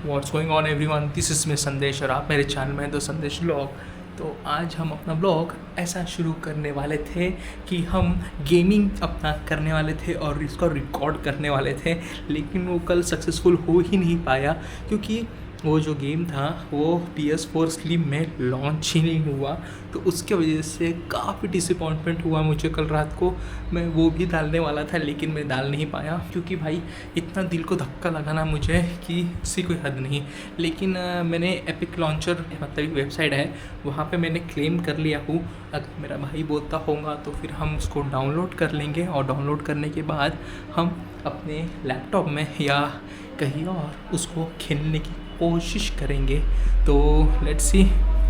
What's going on everyone, this is me संदेश और आप मेरे चैनल में तो संदेश ब्लॉग। तो आज हम अपना ब्लॉग ऐसा शुरू करने वाले थे कि हम गेमिंग अपना करने वाले थे और इसको रिकॉर्ड करने वाले थे, लेकिन वो कल सक्सेसफुल हो ही नहीं पाया क्योंकि वो जो गेम था वो PS4 स्लिम में लॉन्च ही नहीं हुआ। तो उसके वजह से काफ़ी डिसअपॉइंटमेंट हुआ मुझे कल रात को। मैं वो भी डालने वाला था लेकिन मैं डाल नहीं पाया क्योंकि भाई इतना दिल को धक्का लगा ना मुझे कि उसकी कोई हद नहीं। लेकिन मैंने एपिक लॉन्चर मतलब वेबसाइट है, वहाँ पे मैंने क्लेम कर लिया हूँ। अगर मेरा भाई बोलता होगा तो फिर हम उसको डाउनलोड कर लेंगे और डाउनलोड करने के बाद हम अपने लैपटॉप में या कहीं और उसको खेलने की कोशिश करेंगे। तो लेट्स सी।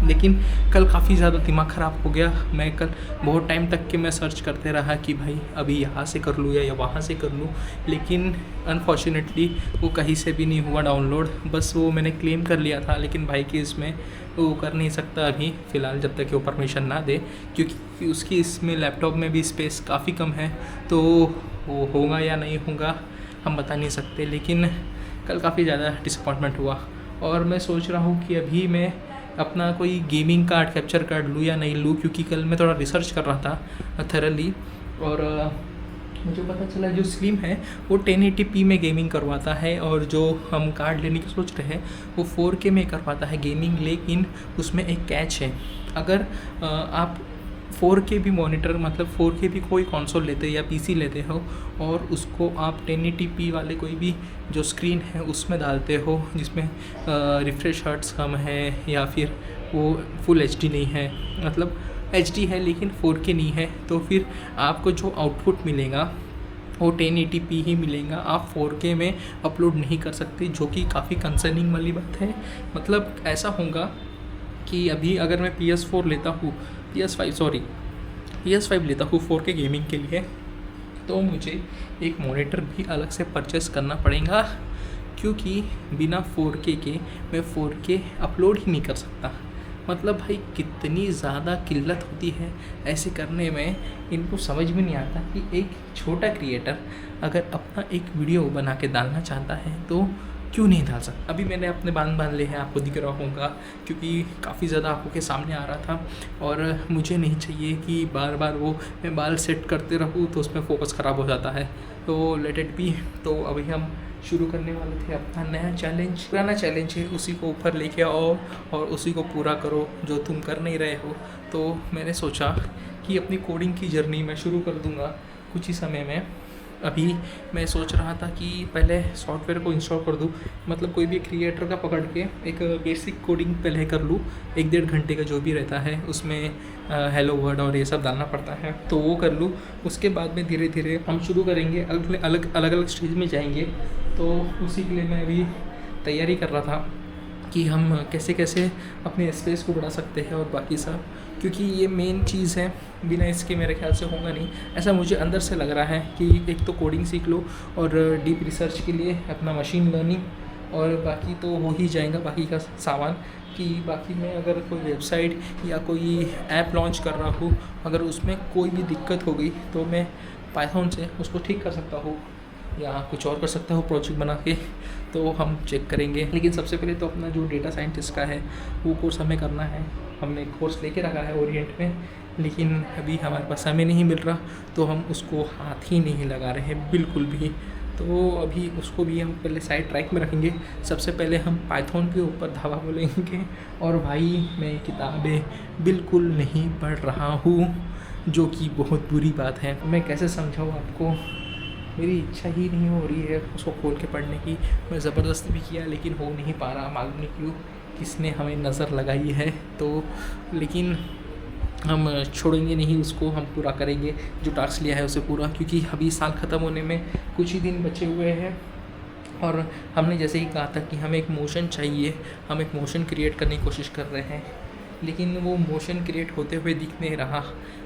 लेकिन कल काफ़ी ज़्यादा दिमाग ख़राब हो गया। मैं कल बहुत टाइम तक के मैं सर्च करते रहा कि भाई अभी यहाँ से कर लूँ या वहाँ से कर लूँ, लेकिन अनफॉर्चुनेटली वो कहीं से भी नहीं हुआ डाउनलोड। बस वो मैंने क्लेम कर लिया था, लेकिन भाई की इसमें वो कर नहीं सकता अभी फ़िलहाल जब तक कि वो परमिशन ना दे, क्योंकि उसकी इसमें लैपटॉप में भी स्पेस काफ़ी कम है। तो वो होगा या नहीं होगा हम बता नहीं सकते। लेकिन कल काफ़ी ज़्यादा डिसअपॉइंटमेंट हुआ और मैं सोच रहा हूँ कि अभी मैं अपना कोई गेमिंग कार्ड कैप्चर कार्ड लूँ या नहीं लूँ, क्योंकि कल मैं थोड़ा रिसर्च कर रहा था थरली और मुझे पता चला जो स्लिम है वो 1080p में गेमिंग करवाता है और जो हम कार्ड लेने की सोच रहे हैं वो 4K में करवाता है गेमिंग। लेकिन उसमें एक कैच है, अगर आप 4K भी मॉनिटर मतलब 4K भी कोई कंसोल लेते या PC लेते हो और उसको आप 1080p वाले कोई भी जो स्क्रीन है उसमें डालते हो जिसमें रिफ्रेश हर्ट्स कम है या फिर वो फुल HD नहीं है, मतलब HD है लेकिन 4K नहीं है, तो फिर आपको जो आउटपुट मिलेगा वो 1080p ही मिलेगा। आप 4K में अपलोड नहीं कर सकते, जो कि काफ़ी कंसर्निंग वाली बात है। मतलब ऐसा होगा कि अभी अगर मैं PS4 लेता हूँ PS5 लेता हूँ 4K गेमिंग के लिए, तो मुझे एक मॉनिटर भी अलग से परचेस करना पड़ेगा, क्योंकि बिना 4K के मैं 4K अपलोड ही नहीं कर सकता। मतलब भाई कितनी ज़्यादा किल्लत होती है ऐसे करने में, इनको समझ में नहीं आता कि एक छोटा क्रिएटर अगर अपना एक वीडियो बना के डालना चाहता है तो क्यों नहीं डाल सकता। अभी मैंने अपने बाल लिए हैं, आपको दिख रहा होगा क्योंकि काफ़ी ज़्यादा आँखों के सामने आ रहा था और मुझे नहीं चाहिए कि बार बार वो मैं बाल सेट करते रहूँ तो उसमें फोकस ख़राब हो जाता है। तो लेट इट बी। तो अभी हम शुरू करने वाले थे अपना नया चैलेंज। पुराना चैलेंज है उसी को ऊपर लेके आओ और उसी को पूरा करो जो तुम कर नहीं रहे हो। तो मैंने सोचा कि अपनी कोडिंग की जर्नी मैं शुरू कर दूँगा कुछ ही समय में। अभी मैं सोच रहा था कि पहले सॉफ्टवेयर को इंस्टॉल कर दूँ, मतलब कोई भी क्रिएटर का पकड़ के एक बेसिक कोडिंग पहले कर लूँ। 1-1.5 घंटे का जो भी रहता है उसमें हेलो वर्ड और ये सब डालना पड़ता है, तो वो कर लूँ। उसके बाद में धीरे धीरे हम शुरू करेंगे, अलग अलग स्टेज में जाएंगे। तो उसी के लिए मैं अभी तैयारी कर रहा था कि हम कैसे कैसे अपने स्पेस को बढ़ा सकते हैं और बाकी सब, क्योंकि ये मेन चीज़ है। बिना इसके मेरे ख्याल से होगा नहीं, ऐसा मुझे अंदर से लग रहा है कि एक तो कोडिंग सीख लो और डीप रिसर्च के लिए अपना मशीन लर्निंग और बाकी तो हो ही जाएगा बाकी का सामान। कि बाकी मैं अगर कोई वेबसाइट या कोई ऐप लॉन्च कर रहा हूँ, अगर उसमें कोई भी दिक्कत हो गई तो मैं पाइथन से उसको ठीक कर सकता हूँ या कुछ और कर सकता हूँ प्रोजेक्ट बना के। तो हम चेक करेंगे, लेकिन सबसे पहले तो अपना जो डेटा साइंटिस्ट का है वो कोर्स हमें करना है। हमने एक कोर्स लेके रखा है ओरिएंट में, लेकिन अभी हमारे पास समय नहीं मिल रहा तो हम उसको हाथ ही नहीं लगा रहे हैं बिल्कुल भी। तो अभी उसको भी हम पहले साइड ट्रैक में रखेंगे। सबसे पहले हम पाइथन के ऊपर धावा बोलेंगे। और भाई मैं किताबें बिल्कुल नहीं पढ़ रहा हूँ, जो कि बहुत बुरी बात है। मैं कैसे समझाऊँ आपको, मेरी इच्छा ही नहीं हो रही है उसको खोल के पढ़ने की। मैं ज़बरदस्ती भी किया लेकिन हो नहीं पा रहा, मालूम नहीं क्यों, किसने हमें नज़र लगाई है। तो लेकिन हम छोड़ेंगे नहीं उसको, हम पूरा करेंगे जो टास्क लिया है उसे पूरा, क्योंकि अभी साल ख़त्म होने में कुछ ही दिन बचे हुए हैं। और हमने जैसे ही कहा था कि हमें एक मोशन चाहिए, हम एक मोशन क्रिएट करने की कोशिश कर रहे हैं, लेकिन वो मोशन क्रिएट होते हुए दिख नहीं रहा।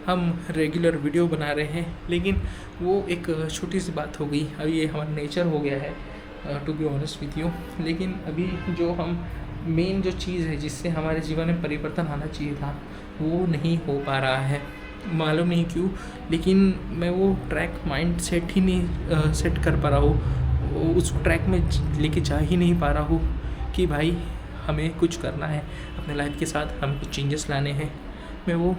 हम रेगुलर वीडियो बना रहे हैं लेकिन वो एक छोटी सी बात हो गई। अभी ये हमारा नेचर हो गया है to be honest with you. लेकिन अभी जो हम मेन जो चीज़ है जिससे हमारे जीवन में परिवर्तन आना चाहिए था वो नहीं हो पा रहा है, मालूम नहीं क्यों। लेकिन मैं वो ट्रैक माइंड सेट ही नहीं सेट कर पा रहा हूँ, उस ट्रैक में लेके जा ही नहीं पा रहा हूँ कि भाई हमें कुछ करना है अपने लाइफ के साथ, हमें कुछ चेंजेस लाने हैं, मैं वो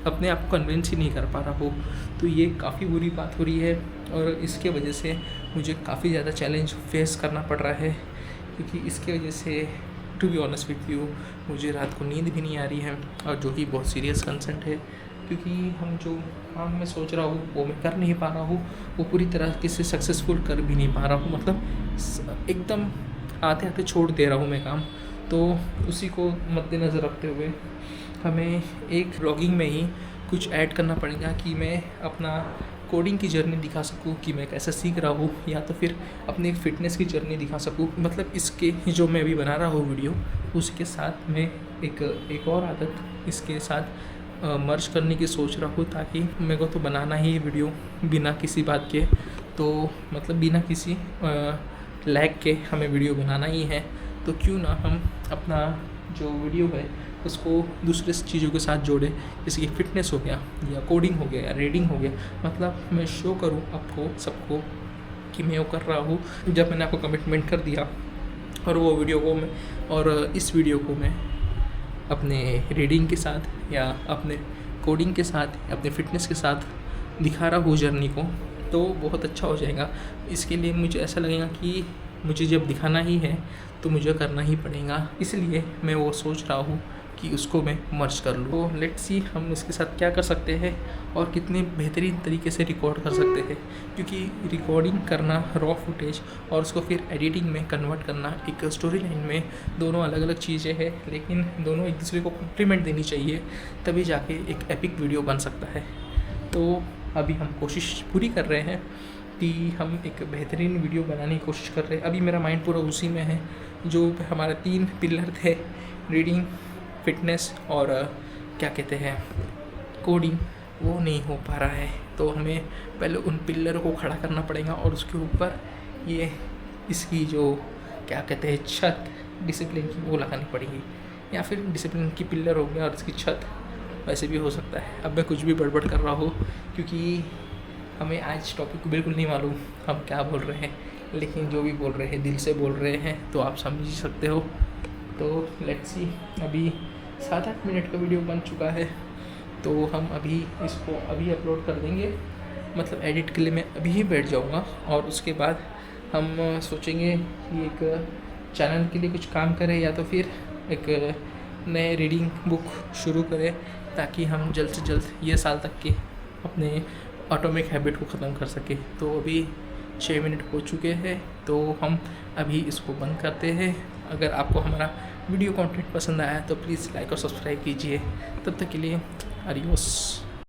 अपने आप को कन्विंस ही नहीं कर पा रहा हूँ। तो ये काफ़ी बुरी बात हो रही है और इसके वजह से मुझे काफ़ी ज़्यादा चैलेंज फेस करना पड़ रहा है, क्योंकि इसके वजह से to be honest with you मुझे रात को नींद भी नहीं आ रही है, और जो कि बहुत सीरियस कंसर्न है, क्योंकि हम जो काम मैं सोच रहा हूँ वो मैं कर नहीं पा रहा हूँ, वो पूरी तरह से सक्सेसफुल कर भी नहीं पा रहा हूँ, मतलब एकदम आते आते छोड़ दे रहा हूँ मैं काम। तो उसी को मद्देनज़र रखते हुए हमें एक ब्लॉगिंग में ही कुछ ऐड करना पड़ेगा कि मैं अपना कोडिंग की जर्नी दिखा सकूँ कि मैं कैसे सीख रहा हूँ, या तो फिर अपनी फ़िटनेस की जर्नी दिखा सकूँ। मतलब इसके जो मैं अभी बना रहा हूँ वीडियो, उसके साथ मैं एक और आदत इसके साथ मर्ज करने की सोच रहा हूँ, ताकि मेरे को तो बनाना ही वीडियो बिना किसी बात के, तो मतलब बिना किसी लैग के हमें वीडियो बनाना ही है। तो क्यों ना हम अपना जो वीडियो है उसको दूसरे चीज़ों के साथ जोड़े, जैसे कि फ़िटनेस हो गया या कोडिंग हो गया या रीडिंग हो गया। मतलब मैं शो करूँ आपको सबको कि मैं वो कर रहा हूँ। जब मैंने आपको कमिटमेंट कर दिया और वो वीडियो को मैं और इस वीडियो को मैं अपने रीडिंग के साथ या अपने कोडिंग के साथ अपने फ़िटनेस के साथ दिखा रहा हूँ जर्नी को, तो बहुत अच्छा हो जाएगा। इसके लिए मुझे ऐसा लगेगा कि मुझे जब दिखाना ही है तो मुझे करना ही पड़ेगा, इसलिए मैं वो सोच रहा हूँ कि उसको मैं मर्ज कर लूँ। तो लेट्स सी हम इसके साथ क्या कर सकते हैं और कितने बेहतरीन तरीके से रिकॉर्ड कर सकते हैं, क्योंकि रिकॉर्डिंग करना रॉ फुटेज और उसको फिर एडिटिंग में कन्वर्ट करना एक स्टोरी लाइन में, दोनों अलग अलग चीज़ें हैं, लेकिन दोनों एक दूसरे को कॉम्प्लीमेंट देनी चाहिए, तभी जाके एक एपिक वीडियो बन सकता है। तो अभी हम कोशिश पूरी कर रहे हैं कि हम एक बेहतरीन वीडियो बनाने की कोशिश कर रहे हैं। अभी मेरा माइंड पूरा उसी में है, जो हमारे 3 पिलर थे, रीडिंग, फिटनेस और क्या कहते हैं कोडिंग, वो नहीं हो पा रहा है। तो हमें पहले उन पिलर को खड़ा करना पड़ेगा और उसके ऊपर ये इसकी जो क्या कहते हैं छत डिसिप्लिन की वो लगानी पड़ेगी, या फिर डिसिप्लिन की पिलर हो गया और इसकी छत वैसे भी हो सकता है। अब मैं कुछ भी बड़बड़ कर रहा हूँ, क्योंकि हमें आज टॉपिक को बिल्कुल नहीं मालूम हम क्या बोल रहे हैं, लेकिन जो भी बोल रहे हैं दिल से बोल रहे हैं, तो आप समझ ही सकते हो। तो लेट्स सी, अभी 7-8 मिनट का वीडियो बन चुका है, तो हम अभी इसको अभी अपलोड कर देंगे। मतलब एडिट के लिए मैं अभी ही बैठ जाऊँगा और उसके बाद हम सोचेंगे कि एक चैनल के लिए कुछ काम करें, या तो फिर एक नए रीडिंग बुक शुरू करें, ताकि हम जल्द से जल्द ये साल तक के अपने ऑटोमिक हैबिट को ख़त्म कर सके। तो अभी 6 मिनट हो चुके हैं, तो हम अभी इसको बंद करते हैं। अगर आपको हमारा वीडियो कंटेंट पसंद आया तो प्लीज़ लाइक और सब्सक्राइब कीजिए। तब तक के लिए अडियोस।